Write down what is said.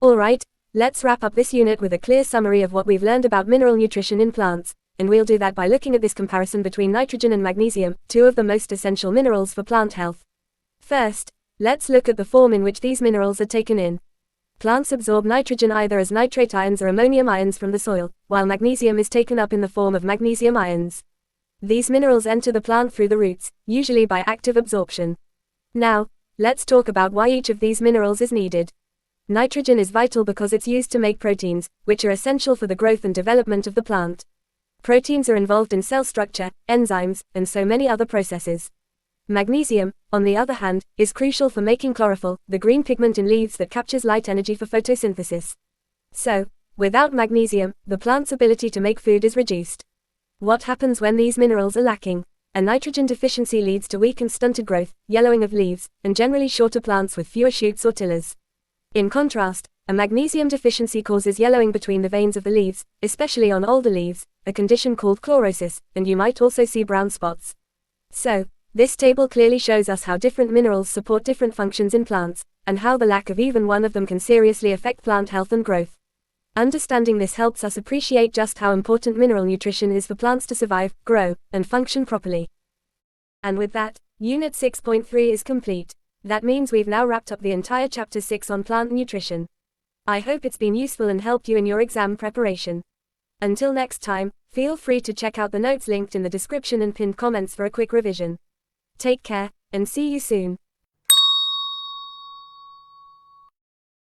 Alright, let's wrap up this unit with a clear summary of what we've learned about mineral nutrition in plants, and we'll do that by looking at this comparison between nitrogen and magnesium, two of the most essential minerals for plant health. First, let's look at the form in which these minerals are taken in. Plants absorb nitrogen either as nitrate ions or ammonium ions from the soil, while magnesium is taken up in the form of magnesium ions. These minerals enter the plant through the roots, usually by active absorption. Now, let's talk about why each of these minerals is needed. Nitrogen is vital because it's used to make proteins, which are essential for the growth and development of the plant. Proteins are involved in cell structure, enzymes, and so many other processes. Magnesium, on the other hand, is crucial for making chlorophyll, the green pigment in leaves that captures light energy for photosynthesis. So, without magnesium, the plant's ability to make food is reduced. What happens when these minerals are lacking? A nitrogen deficiency leads to weak and stunted growth, yellowing of leaves, and generally shorter plants with fewer shoots or tillers. In contrast, a magnesium deficiency causes yellowing between the veins of the leaves, especially on older leaves, a condition called chlorosis, and you might also see brown spots. So, this table clearly shows us how different minerals support different functions in plants, and how the lack of even one of them can seriously affect plant health and growth. Understanding this helps us appreciate just how important mineral nutrition is for plants to survive, grow, and function properly. And with that, Unit 6.3 is complete. That means we've now wrapped up the entire Chapter 6 on plant nutrition. I hope it's been useful and helped you in your exam preparation. Until next time, feel free to check out the notes linked in the description and pinned comments for a quick revision. Take care, and see you soon.